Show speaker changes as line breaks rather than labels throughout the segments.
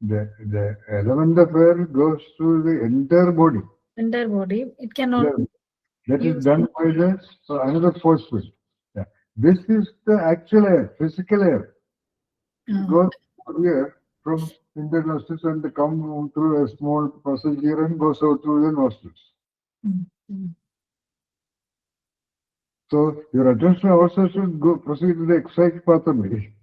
The, the element of air goes through the entire body.
Entire body. It cannot
That is
use.
done by the another force field. Yeah. This is the actual air, physical air. It
Uh,
goes here from in the nostrils and come through a small passage here and goes out through the nostrils.
mm, mm.
So your attention also should go proceed to the exact path only.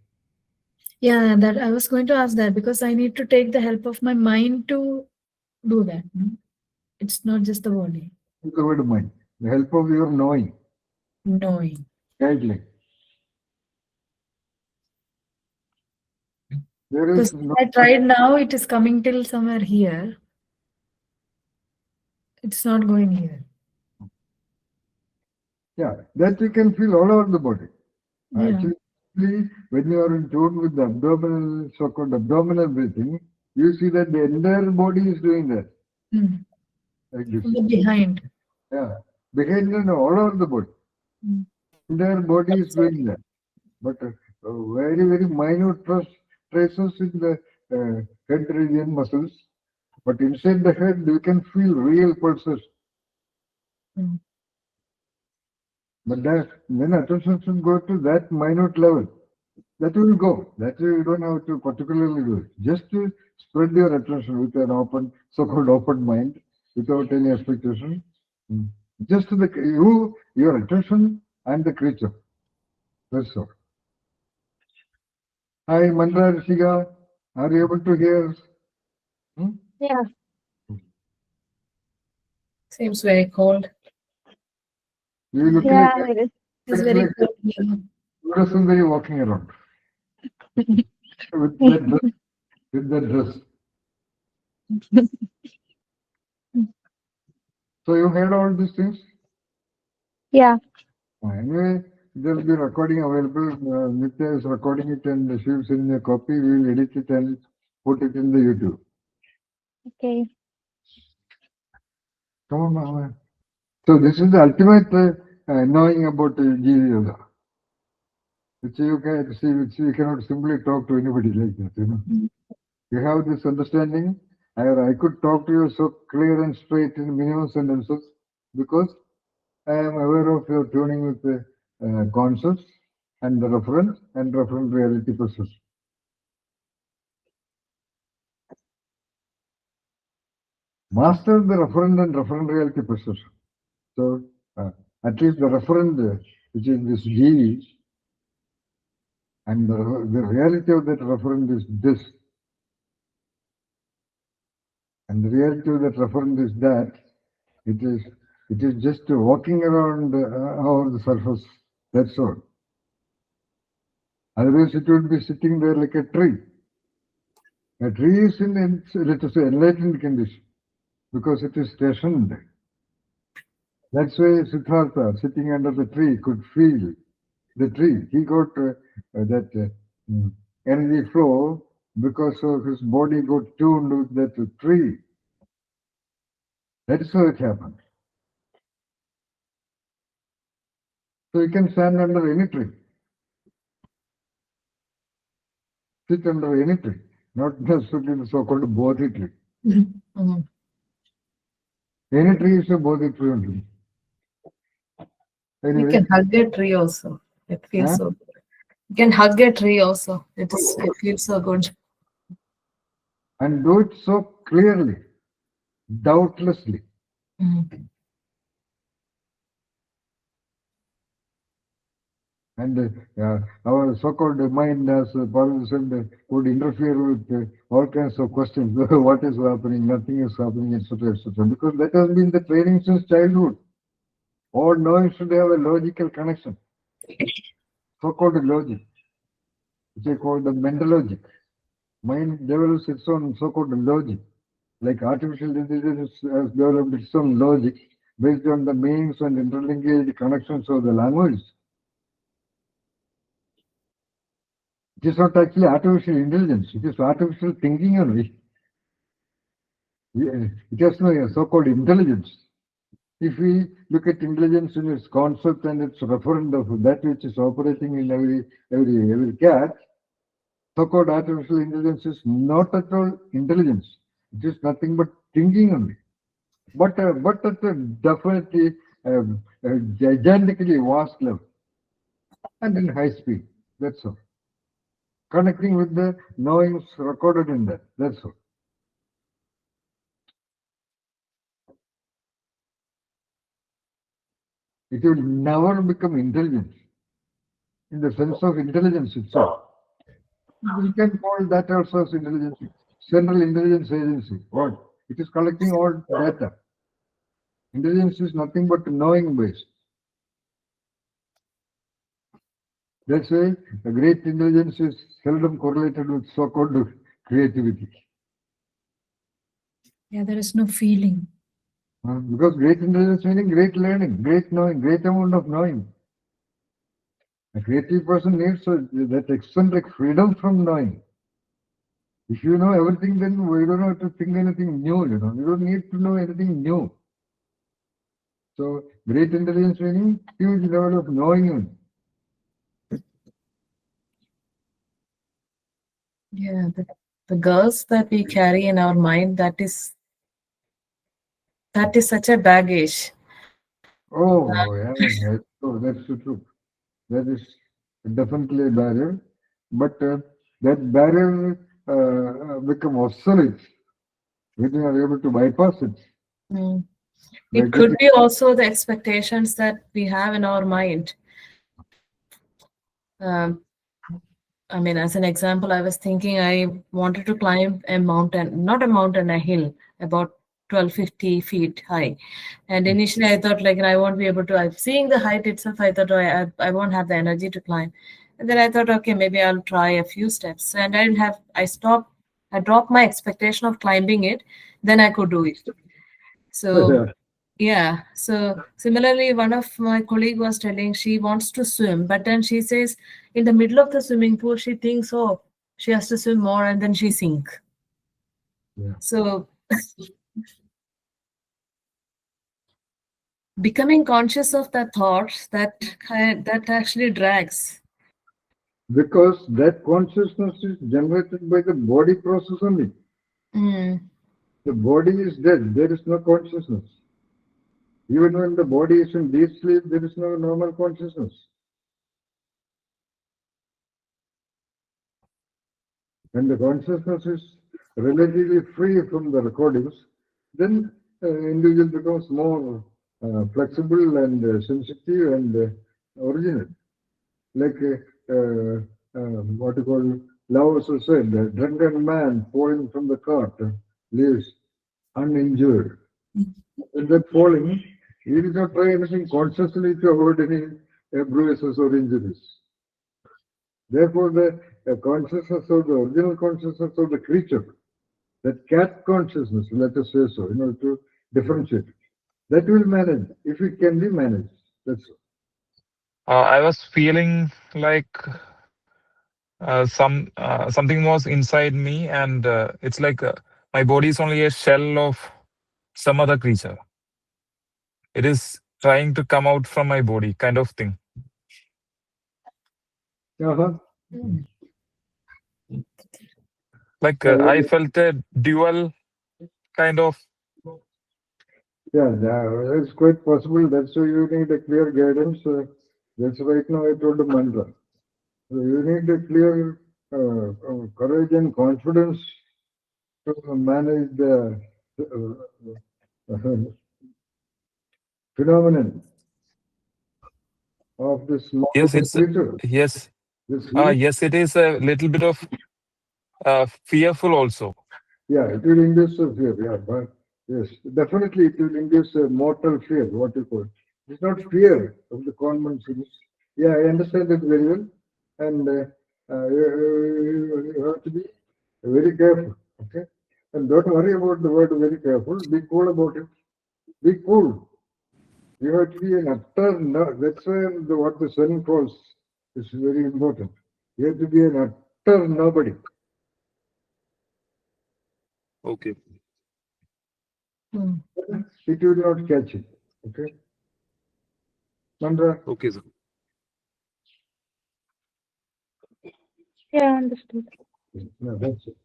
Yeah, that I was going to ask that because I need to take the help of my mind to do that. No? It's not just the body.
With the word mind, the help of your knowing,
Knowing.
guideline. There
Because
is no.
I tried now, it is coming till somewhere here. It's not going here.
Yeah, that you can feel all over the body.
Yeah.
Actually, when you are in tune with the abdominal, so-called abdominal breathing, you see that the entire body is doing that,
Mm.
like this.
From the behind.
Yeah, behind and all over the body.
Mm.
Entire body is
Outside.
doing that. But very, very minute traces in the head region muscles. But inside the head, you can feel real pulses.
Mm.
But then attention should go to that minute level. That will go. That you don't have to particularly do it. Just to spread your attention with an open, so-called open mind, without any expectation. Mm. Just to your attention and the creature. That's all. Hi, Mandra Rishika. Are you able to hear? Hmm?
Yeah.
Seems very cold.
You look
Yeah,
like
it is.
It's very
like
cold here.
Sundari walking around with that dress. With that dress. So you heard all these things?
Yeah.
Anyway, there will be recording available. Nitya is recording it and she will send me a copy. We will edit it and put it in the YouTube.
Okay.
Come on, Mama. So this is the ultimate knowing about Jeevi Yoga. Which you can see, which you cannot simply talk to anybody like that, you know.
Mm.
You have this understanding. I could talk to you so clear and straight in minimum sentences because I am aware of your tuning with the concepts and the reference and reference reality process. Master the referent and referent reality process. So at least the referent, which is this Jeevi, and the reality of that referent is this, and the reality of that referent is that it is it is just walking around over the surface. That's all. Otherwise, it would be sitting there like a tree. A tree is in, let us say, enlightened condition because it is stationed. That's why Siddhartha, sitting under the tree, could feel the tree. He got that energy flow because of his body got tuned with that tree. That's how it happened. So you can stand under any tree, sit under any tree, not necessarily the so-called Bodhi tree.
Mm.
Any tree is a Bodhi tree only.
You
Anyway,
can hug a tree also. It feels
huh?
so good. You can hug a tree also. It feels so good.
And do it so clearly, doubtlessly.
Mm.
And our so-called mind, as Paul said, would interfere with all kinds of questions. What is happening? Nothing is happening, etc., etc. Because that has been the training since childhood. All knowing should have a logical connection, so-called logic, which is called the mental logic. Mind develops its own so-called logic, like artificial intelligence has developed its own logic based on the meanings and interlinked connections of the language. It is not actually artificial intelligence, it is artificial thinking only. It has no so-called intelligence. If we look at intelligence in its concept and its referent of that which is operating in every cat, So-called artificial intelligence is not at all intelligence. It is nothing but thinking only. But at a definitely gigantically vast level and in high speed. That's all. Connecting with the knowings recorded in that. That's all. It will never become intelligent in the sense of intelligence itself. We can call that also as intelligence. Central Intelligence Agency. What? It is collecting all data. Intelligence is nothing but knowing based. That's why a great intelligence is seldom correlated with so-called creativity.
Yeah, there is no feeling.
Because great intelligence meaning great learning, great knowing, great amount of knowing. A creative person needs that eccentric freedom from knowing. If you know everything, then we don't have to think anything new, you know. You don't need to know anything new. So great intelligence meaning huge level of knowing.
Yeah, the girls that we carry in our mind, that is such a baggage.
Oh, yeah, that's the truth. That is definitely a barrier, but that barrier become obsolete when you are able to bypass it
Mm.
by
It could
getting.
be also the expectations that we have in our mind. Um, I mean, as an example, I was thinking I wanted to climb a mountain, not a mountain, a hill, about 1250 feet high. And initially, I thought, like, I won't be able to. Seeing the height itself, I thought, oh, I won't have the energy to climb. And then I thought, okay, maybe I'll try a few steps. And I didn't have, I stopped, I dropped my expectation of climbing it. Then I could do it. So
Yeah,
yeah. So similarly, one of my colleague was telling she wants to swim, but then she says in the middle of the swimming pool, she thinks, oh, she has to swim more, and then she sink.
yeah.
So becoming conscious of that thought that actually drags.
Because that consciousness is generated by the body process only.
Mm.
The body is dead. There is no consciousness. Even when the body is in deep sleep, there is no normal consciousness. When the consciousness is relatively free from the recordings, then individual becomes more flexible and sensitive and original. Like what you call Lao also said, the drunken man falling from the cart lives uninjured. In that falling, he did not try anything consciously to avoid any bruises or injuries. Therefore, the consciousness of the original consciousness of the creature, that cat consciousness, let us say so, in order to differentiate, that will manage if it can be managed. That's all.
I was feeling like something was inside me, and it's like my body is only a shell of some other creature. It is trying to come out from my body, kind of thing.
Uh-huh.
Mm.
Like
Yeah,
I felt a dual kind of.
it's quite possible. That's why you need a clear guidance. That's right now I told the mantra. So you need a clear courage and confidence to manage the phenomenon of this
Yes,
marvelous
it's
creature.
yes.
This huge,
Yes, it is a little bit of fearful also.
yeah, it will induce a fear. Yeah, but yes, definitely it will induce a mortal fear. What you call it's not fear of the common sense. Yeah, I understand it very well, and you have to be very careful. Okay, and don't worry about the word very careful. Be cool about it. Be cool. You have to be an utter no. That's why what the Sun calls is very important. You have to be an utter nobody.
Okay.
Mm.
It will not catch it. Okay, Mandra.
Okay, sir.
Yeah, understood.
Yeah, that's it.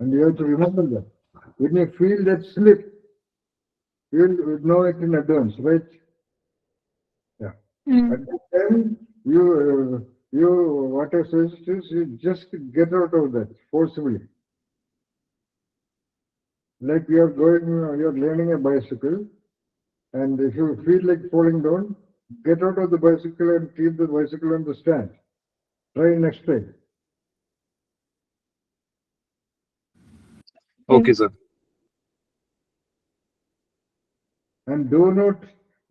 And you have to remember that. When you feel that slip, you'll know it in advance, right? Yeah.
Mm.
At that time, what I suggest is you just get out of that forcibly. Like you're learning a bicycle, and if you feel like falling down, get out of the bicycle and keep the bicycle on the stand. Try next time.
Okay.
Okay, sir.
And do not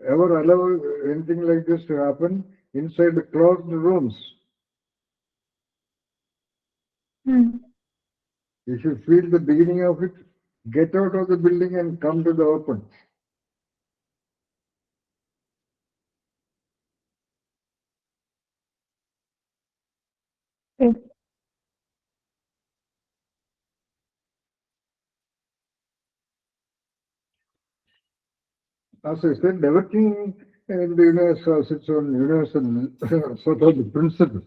ever allow anything like this to happen inside the closed rooms.
Mm.
If you feel the beginning of it, get out of the building and come to the open.
Okay.
As I said, everything in the universe has its own universal sort of the principle.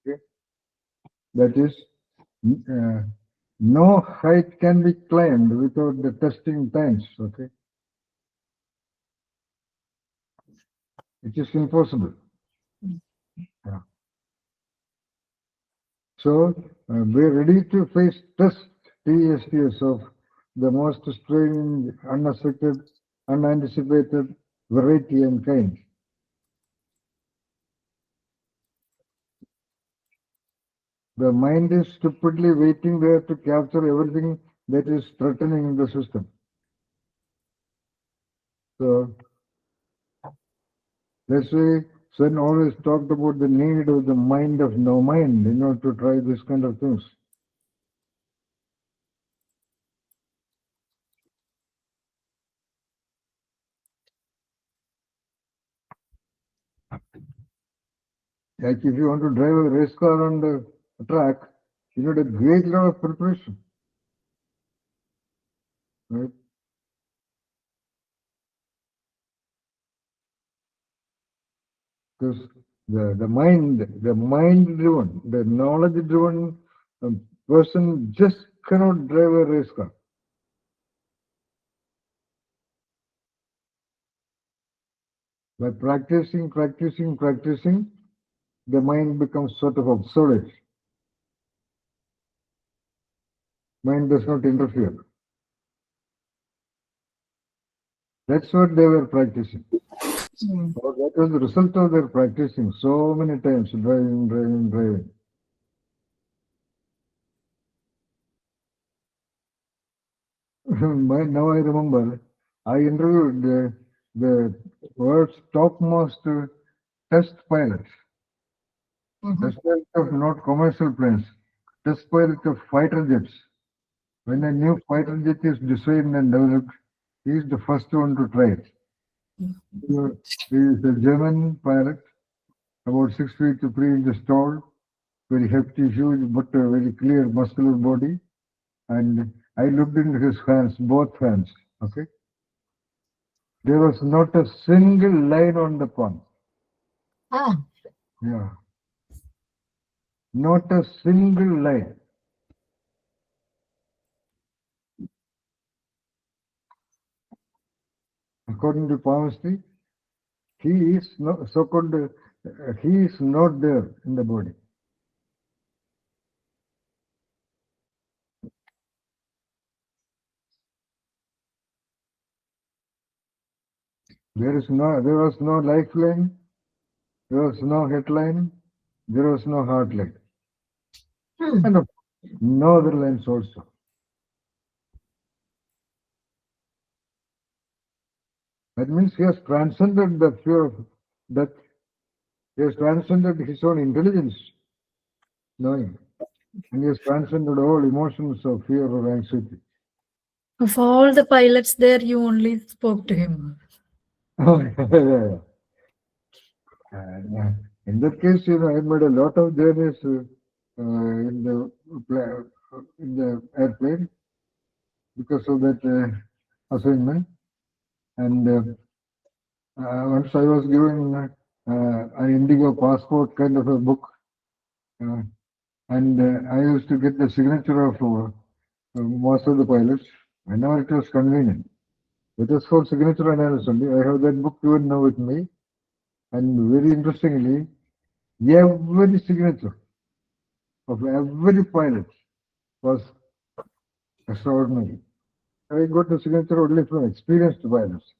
Okay? That is, uh, no height can be climbed without the testing times. Okay, it is impossible. Yeah. So we're ready to face test TSTS of the most strange, unexpected, unanticipated variety and kind. The mind is stupidly waiting there to capture everything that is threatening the system. So that's why Sven always talked about the need of the mind of no mind, to try this kind of things. Like if you want to drive a race car on the track, you need a great lot of preparation. Right? Because the mind driven, the knowledge driven person just cannot drive a race car. By practicing, the mind becomes sort of obsolete. Mind does not interfere. That's what they were practicing.
Mm.
So that was the result of their practicing so many times, driving. Now I remember, I interviewed the world's topmost test pilots,
Mhm.
test pilots of not commercial planes, test pilots of fighter jets. When a new fighter jet is designed and developed, he is the first one to try it. He is a German pilot, about 6 feet to 3 inches tall, very hefty, huge, but very clear, muscular body. And I looked into his hands, both hands. Okay, there was not a single line on the palm.
Ah,
Yeah, not a single line. According to palmistry, he is no, so-called. He is not there in the body. There was no lifeline. There was no headline. There was no heartline.
hmm.
And no other lines also. That means he has transcended the fear of death. He has transcended his own intelligence, knowing. And he has transcended all emotions of fear or anxiety.
Of all the pilots there, you only spoke to him.
Yeah. And, in that case, I made a lot of journeys in the airplane because of that assignment. And once I was given an Indigo passport kind of a book. Uh, And I used to get the signature of most of the pilots whenever it was convenient. It was for signature analysis only. I have that book even now with me. And very interestingly, every signature of every pilot was extraordinary. I got the signature only from experienced pilots,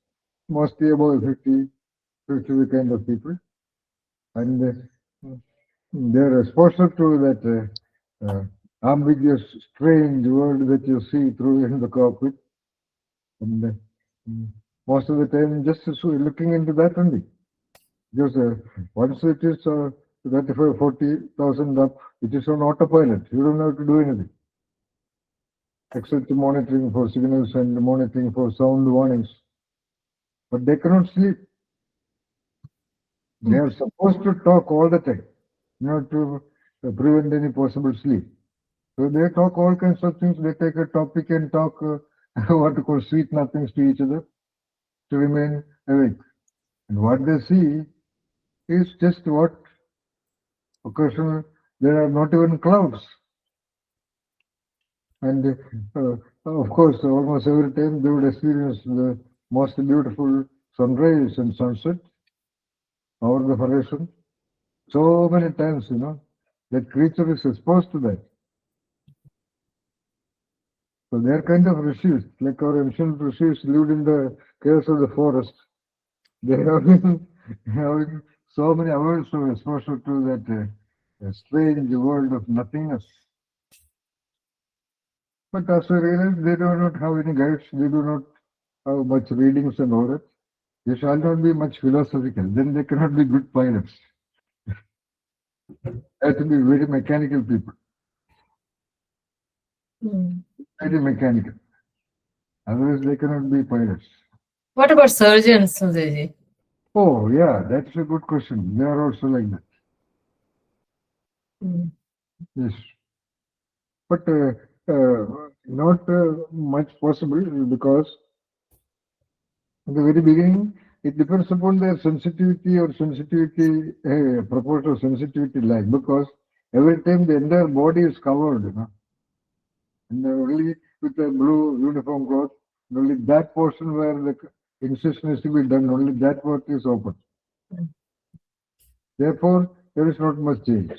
mostly about 50 kind of people. And their exposure to that ambiguous, strange world that you see through in the cockpit. And most of the time, just looking into that only. Because once it is 35, 40,000 up, it is on autopilot. You don't have to do anything except monitoring for signals and monitoring for sound warnings. But they cannot sleep. They are supposed to talk all the time, not to prevent any possible sleep. So they talk all kinds of things. They take a topic and talk what to call sweet nothings to each other to remain awake. And what they see is just what occasionally there are not even clouds. And of course, almost every time they would experience the most beautiful sunrise and sunset over the horizon. So many times, that creature is exposed to that. So they are kind of rishis, like our ancient rishis lived in the caves of the forest. They have been having so many hours of exposure to that strange world of nothingness. But as we realize, they do not have any guides, they do not have much readings and all that. They shall not be much philosophical, then they cannot be good pilots. They have to be very mechanical people, very mechanical. Otherwise, they cannot be pilots.
What about surgeons, Sujayji?
Oh, yeah, that's a good question. They are also like that. Yes. But not much possible because in the very beginning, it depends upon their sensitivity or sensitivity, proportion of sensitivity lag, because every time the entire body is covered, and only with a blue uniform cloth, only that portion where the incision is to be done, only that part is open. Therefore, there is not much change.